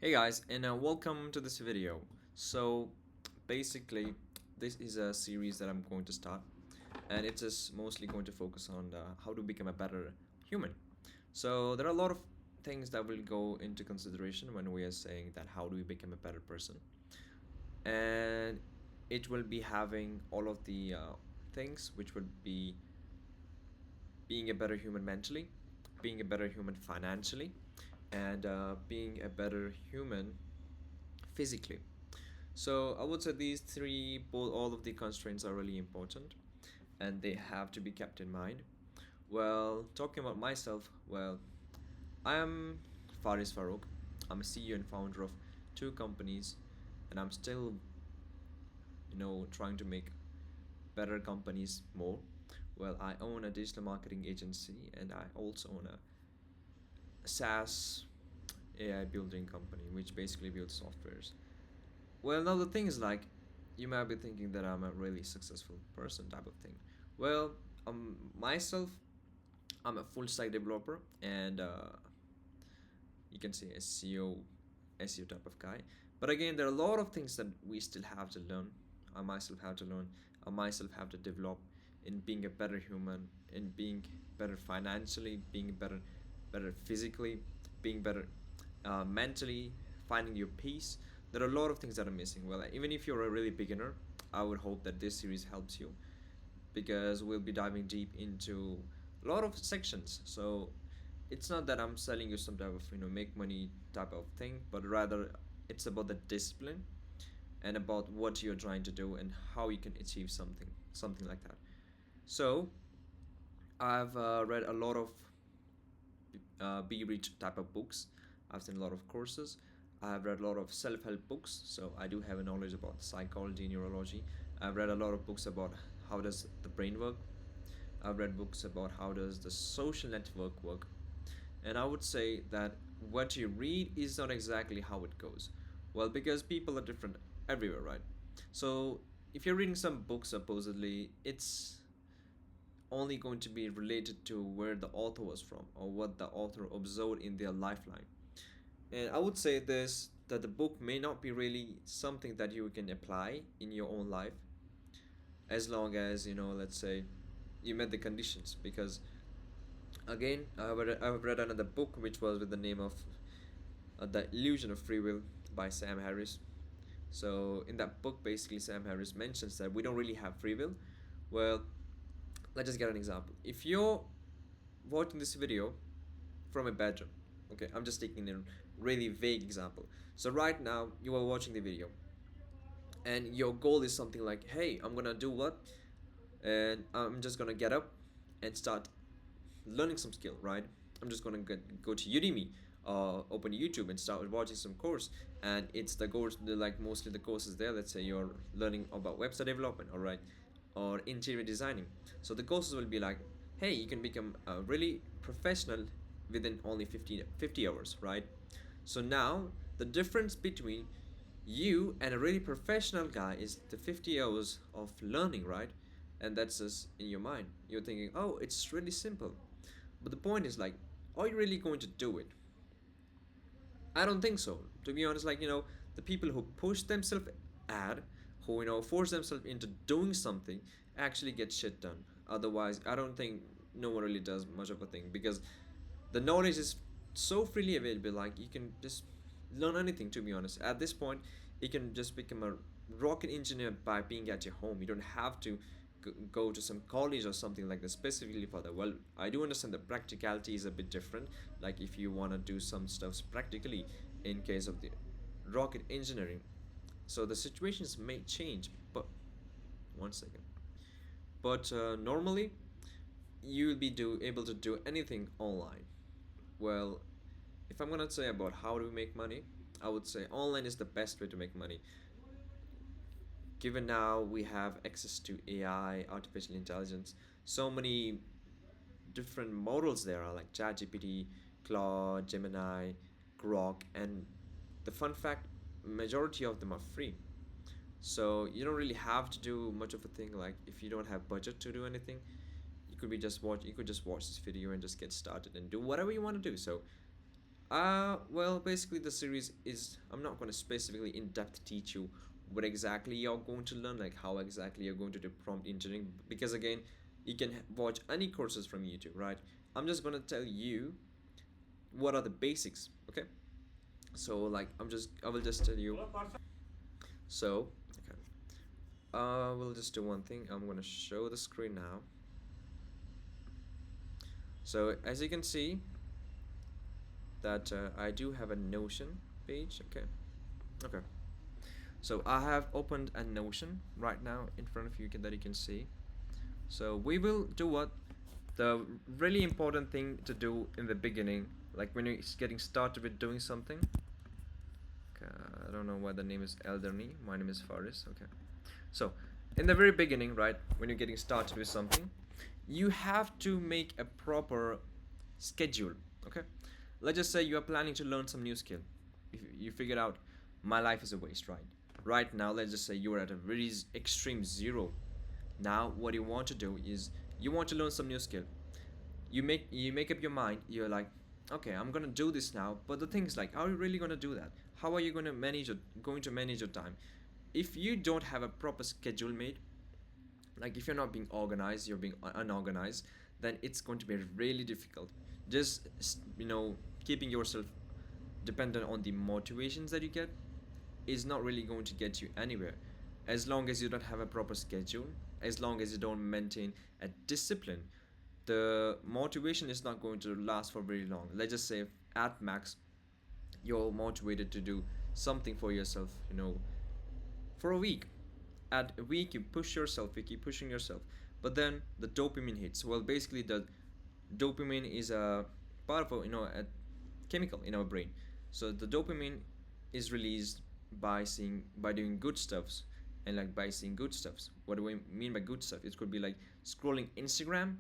Hey guys, and welcome to this video. So, basically, this is a series that I'm going to start, and it's just mostly going to focus on how to become a better human. So, there are a lot of things that will go into consideration when we are saying that how do we become a better person, and it will be having all of the things which would be being a better human mentally, being a better human financially, and being a better human physically. So I would say these three, both all of the constraints are really important and they have to be kept in mind. Well, talking about myself, well, I am Faris Farooq. I'm a CEO and founder of two companies, and I'm still, trying to make better companies more. Well, I own a digital marketing agency and I also own a SaaS AI building company, which basically builds softwares. Well, now the thing is like, you might be thinking that I'm a really successful person type of thing. Well, myself, I'm a full stack developer and you can say SEO type of guy. But again, there are a lot of things that we still have to learn. I myself have to learn. I myself have to develop in being a better human, in being better financially, being better physically, being better mentally, finding your peace. There are a lot of things that are missing. Well, even if you're a really beginner, I would hope that this series helps you because we'll be diving deep into a lot of sections. So it's not that I'm selling you some type of make money type of thing, but rather it's about the discipline and about what you're trying to do and how you can achieve something like that. So I've read a lot of be rich type of books. I've seen a lot of courses. I've read a lot of self-help books, so I do have a knowledge about psychology, neurology. I've read a lot of books about how does the brain work. I've read books about how does the social network work. And I would say that what you read is not exactly how it goes. Well, because people are different everywhere, right? So if you're reading some book, supposedly it's only going to be related to where the author was from or what the author observed in their lifeline. And I would say this that the book may not be really something that you can apply in your own life as long as, let's say you met the conditions. Because again, I've read another book which was with the name of The Illusion of Free Will by Sam Harris. So in that book, basically, Sam Harris mentions that we don't really have free will. Well, let's just get an example. If you're watching this video from a bedroom, okay, I'm just taking a really vague example. So right now, you are watching the video, and your goal is something like, hey, I'm gonna do what? And I'm just gonna get up and start learning some skill, right? I'm just gonna go to Udemy, open YouTube and start watching some course. And it's the course, like mostly the courses there. Let's say you're learning about website development, all right, or interior designing. So the courses will be like, hey, you can become a really professional within only 50 hours, right? So now the difference between you and a really professional guy is the 50 hours of learning, right? And that's just in your mind. You're thinking, oh, it's really simple. But the point is, like, are you really going to do it? I don't think so. To be honest, like, the people who push themselves ad, who, force themselves into doing something, actually get shit done. Otherwise, I don't think no one really does much of a thing because the knowledge is so freely available. Like, you can just learn anything, to be honest. At this point, you can just become a rocket engineer by being at your home. You don't have to go to some college or something like that specifically for that. Well, I do understand the practicality is a bit different. Like if you want to do some stuffs practically in case of the rocket engineering, so the situations may change. But one second. But normally you'll be able to do anything online. Well, if I'm gonna say about how to make money, I would say online is the best way to make money. Given now we have access to AI, artificial intelligence, so many different models there are like ChatGPT, Claude, Gemini, Grok, and the fun fact, majority of them are free. So you don't really have to do much of a thing. Like if you don't have budget to do anything, you could just watch this video and just get started and do whatever you want to do. So Well, basically, the series is. I'm not going to specifically in depth teach you what exactly you're going to learn, like how exactly you're going to do prompt engineering, because again, you can watch any courses from YouTube, right? I'm just going to tell you what are the basics, okay? So, like, I will just tell you. So, okay. We'll just do one thing. I'm going to show the screen now. So, as you can see, that I do have a Notion page, okay? Okay. So I have opened a Notion right now in front of you that you can see. So we will do what the really important thing to do in the beginning, like when you're getting started with doing something. I don't know why the name is Elderny. My name is Faris. Okay. So in the very beginning, right, when you're getting started with something, you have to make a proper schedule. Okay. Let's just say you are planning to learn some new skill. If you figured out my life is a waste, right? Right now, let's just say you're at a very extreme zero. Now, what you want to do is you want to learn some new skill. You make up your mind. You're like, okay, I'm gonna do this now. But the thing is, like, how are you really gonna do that? How are you going to manage your time? If you don't have a proper schedule made, like if you're not being organized, you're being unorganized, then it's going to be really difficult. Just keeping yourself dependent on the motivations that you get is not really going to get you anywhere. As long as you don't have a proper schedule, as long as you don't maintain a discipline, the motivation is not going to last for very long. Let's just say at max you're motivated to do something for yourself, for a week. At a week you push yourself, you keep pushing yourself, but then the dopamine hits. Well, basically the dopamine is a part of a chemical in our brain. So the dopamine is released by doing good stuffs, and like by seeing good stuffs. What do I mean by good stuff? It could be like scrolling Instagram,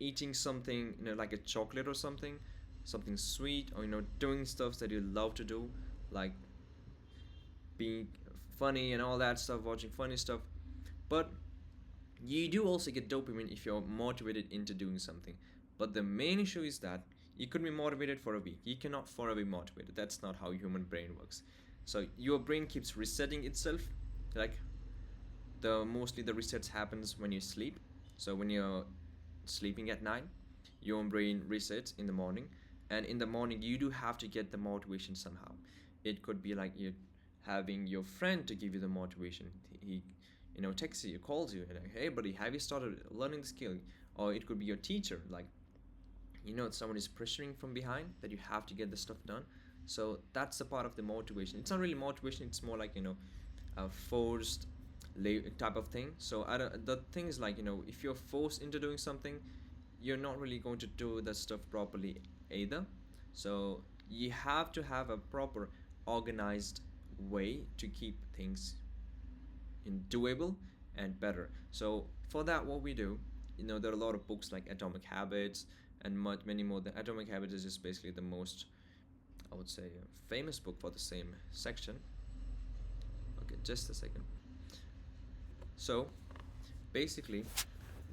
eating something like a chocolate or something sweet, or doing stuff that you love to do, like being funny and all that stuff, watching funny stuff. But you do also get dopamine if you're motivated into doing something. But the main issue is that you could be motivated for a week. You cannot forever be motivated. That's not how human brain works. So your brain keeps resetting itself. Like mostly the resets happens when you sleep. So when you're sleeping at night, your brain resets in the morning, and in the morning you do have to get the motivation somehow. It could be like you having your friend to give you the motivation. He texts you, calls you, and like, hey buddy, have you started learning the skill? Or it could be your teacher, like someone is pressuring from behind that you have to get the stuff done. So that's a part of the motivation. It's not really motivation, it's more like a forced type of thing. So the thing is, like, if you're forced into doing something, you're not really going to do the stuff properly either. So you have to have a proper organized way to keep things in doable and better. So for that, what we do, there are a lot of books like Atomic Habits and many more. The Atomic Habits is just basically the most, I would say, famous book for the same section. Okay, just a second. So basically,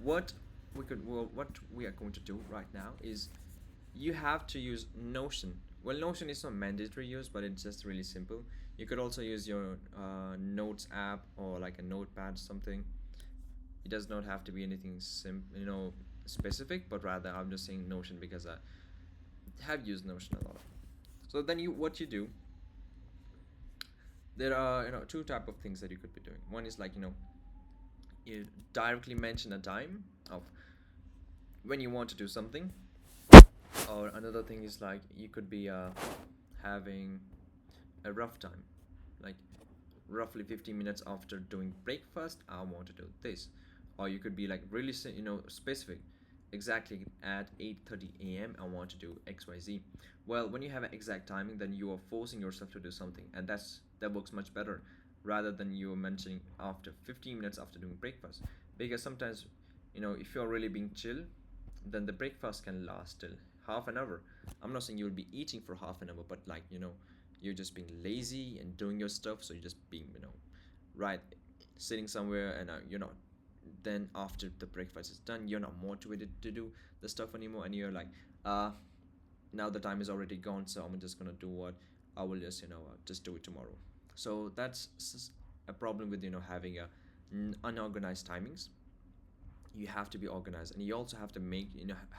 what what we are going to do right now is you have to use Notion. Well, Notion is not mandatory use, but it's just really simple. You could also use your Notes app or like a Notepad, something. It does not have to be anything specific, but rather I'm just saying Notion because I have used Notion a lot. So then what you do, there are two type of things that you could be doing. One is like you directly mention a time of when you want to do something, or another thing is like you could be having a rough time, like roughly 15 minutes after doing breakfast I want to do this. Or you could be like really specific, exactly at 8:30 a.m. I want to do XYZ. Well, when you have an exact timing, then you are forcing yourself to do something, and that works much better rather than you mentioning after 15 minutes after doing breakfast. Because sometimes if you're really being chill, then the breakfast can last till half an hour. I'm not saying you'll be eating for half an hour, but like you're just being lazy and doing your stuff, so you're just being right, sitting somewhere, and you're not. Then after the breakfast is done, you're not motivated to do the stuff anymore, and you're like, uh now the time is already gone, so I'm just gonna do what I will just just do it tomorrow. So that's a problem with having a unorganized timings. You have to be organized, and you also have to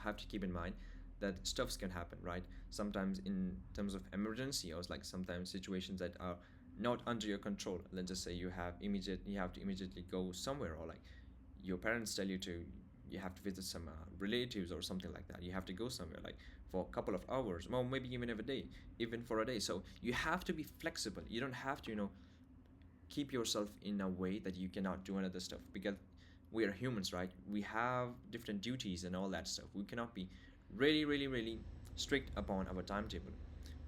have to keep in mind that stuffs can happen, right? Sometimes in terms of emergency, or like sometimes situations that are not under your control. Let's just say you have to immediately go somewhere, or like your parents tell you to you have to visit some relatives or something like that. You have to go somewhere like for a couple of hours, or maybe even a day, even for a day. So you have to be flexible. You don't have to keep yourself in a way that you cannot do another stuff, because we are humans, right? We have different duties and all that stuff. We cannot be really, really, really strict upon our timetable.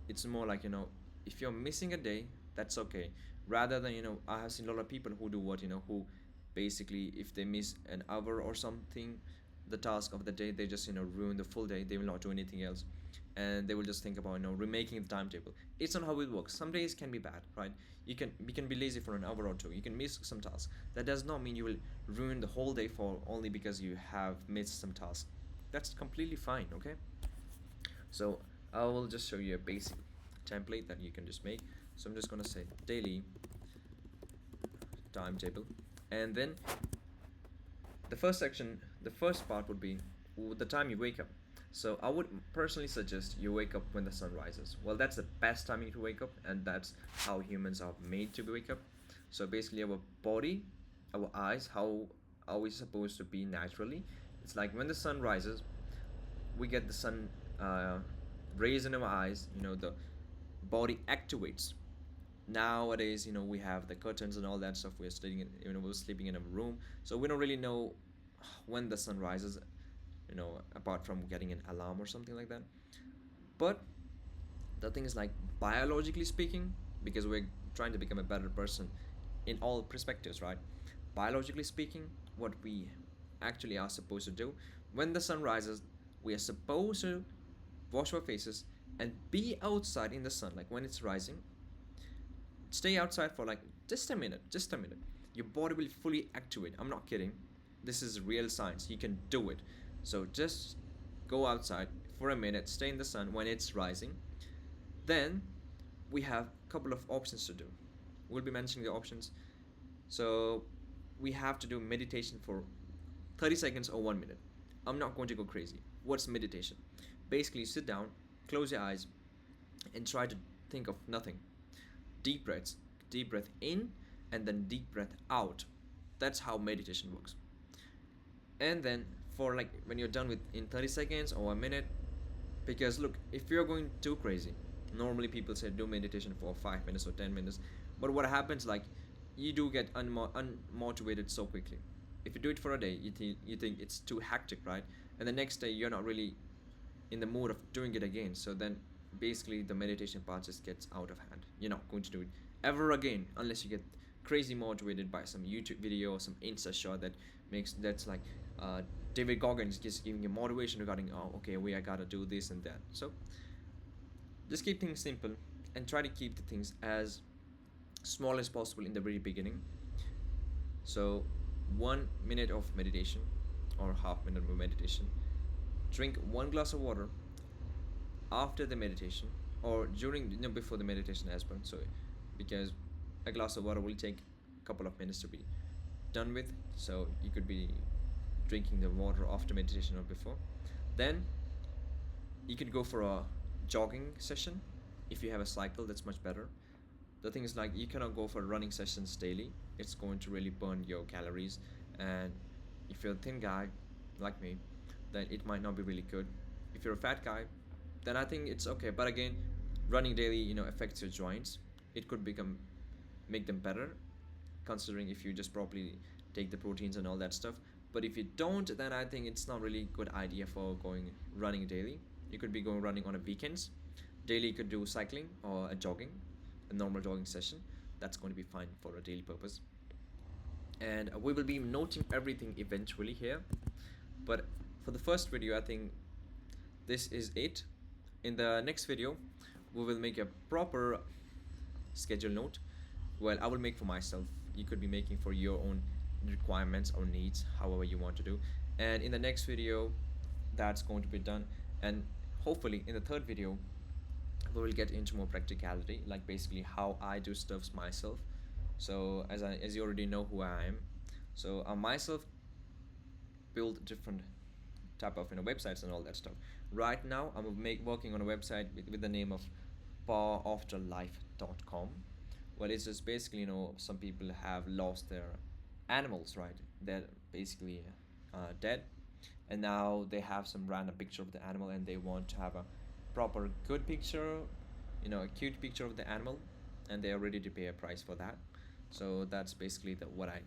It's more like if you're missing a day, that's okay. Rather than I have seen a lot of people who do what who basically, if they miss an hour or something, the task of the day, they just ruin the full day. They will not do anything else, and they will just think about remaking the timetable. It's not how it works. Some days can be bad, right? You can be lazy for an hour or two. You can miss some tasks. That does not mean you will ruin the whole day for only because you have missed some tasks. That's completely fine. Okay. So I will just show you a basic template that you can just make. So I'm just gonna say daily timetable, and then the first part would be the time you wake up. So I would personally suggest you wake up when the sun rises. Well, that's the best timing to wake up, and that's how humans are made to wake up. So basically, our body, our eyes, how are we supposed to be naturally? It's like when the sun rises, we get the sun rays in our eyes. The body activates. Nowadays, we have the curtains and all that stuff. We're studying, we're sleeping in a room, so we don't really know when the sun rises. Apart from getting an alarm or something like that. But the thing is, like, biologically speaking, because we're trying to become a better person in all perspectives, right? Biologically speaking, what we actually are supposed to do when the sun rises, we are supposed to wash our faces and be outside in the sun, like when it's rising. Stay outside for like just a minute. Your body will fully activate. I'm not kidding. This is real science. You can do it. So just go outside for a minute, stay in the sun when it's rising. Then we have a couple of options to do. We'll be mentioning the options. So we have to do meditation for 30 seconds or 1 minute. I'm not going to go crazy. What's meditation? Basically, sit down, close your eyes, and try to think of nothing. Deep breaths, deep breath in, and then deep breath out. That's how meditation works. And then for like when you're done with in 30 seconds or a minute, because look, if you're going too crazy, normally people say do meditation for 5 minutes or 10 minutes, but what happens, like, you do get unmotivated so quickly. If you do it for a day, you think it's too hectic, right? And the next day you're not really in the mood of doing it again. So then basically the meditation part just gets out of hand. You're not going to do it ever again unless you get crazy motivated by some YouTube video or some Insta shot that's like David Goggins just giving you motivation regarding, oh, okay, I gotta do this and that. So just keep things simple and try to keep the things as small as possible in the very beginning. So 1 minute of meditation or half minute of meditation. Drink 1 glass of water after the meditation, or during before the meditation as well. So because a glass of water will take a couple of minutes to be done with, so you could be drinking the water after meditation or before. Then you could go for a jogging session. If you have a cycle, that's much better. The thing is, like, you cannot go for running sessions daily. It's going to really burn your calories, and if you're a thin guy like me, then it might not be really good. If you're a fat guy, then I think it's okay. But again, running daily affects your joints. It could make them better, considering if you just properly take the proteins and all that stuff. But if you don't, then I think it's not really a good idea for going running daily. You could be going running on a weekends. Daily you could do cycling or a normal jogging session. That's going to be fine for a daily purpose. And we will be noting everything eventually here. But for the first video, I think this is it. In the next video, we will make a proper schedule note. Well, I will make for myself. You could be making for your own requirements or needs, however you want to do. And in the next video, that's going to be done. And hopefully in the third video we will get into more practicality, like basically how I do stuffs myself. So as you already know who I am, so I myself build different type of websites and all that stuff. Right now I'm working on a website with the name of powerafterlife.com. Well, it's just basically, some people have lost their animals, right? They're basically dead, and now they have some random picture of the animal and they want to have a proper good picture, a cute picture of the animal, and they are ready to pay a price for that. So that's basically what I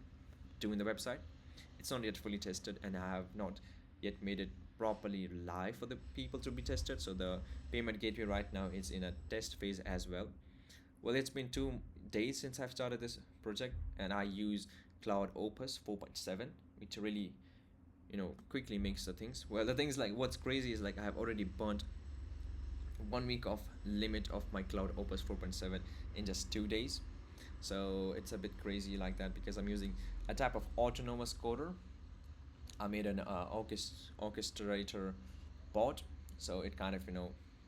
do in the website. It's not yet fully tested, and I have not yet made it properly live for the people to be tested. So the payment gateway right now is in a test phase as well. Well, it's been 2 days since I've started this project, and I use Cloud Opus 4.7, which really, quickly makes the things. Well, the thing is, like, what's crazy is, like, I have already burnt 1 week of limit of my Cloud Opus 4.7 in just 2 days. So it's a bit crazy like that because I'm using a type of autonomous coder. I made an orchestrator bot, so it kind of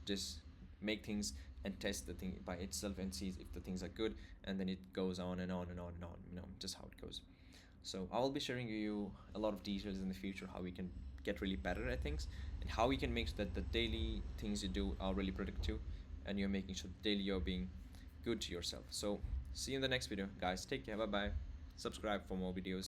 just make things and test the thing by itself and sees if the things are good, and then it goes on and on and on and on. Just how it goes. So I will be sharing you a lot of details in the future how we can get really better at things and how we can make sure that the daily things you do are really productive and you're making sure daily you're being good to yourself. So see you in the next video, guys. Take care. Bye bye. Subscribe for more videos.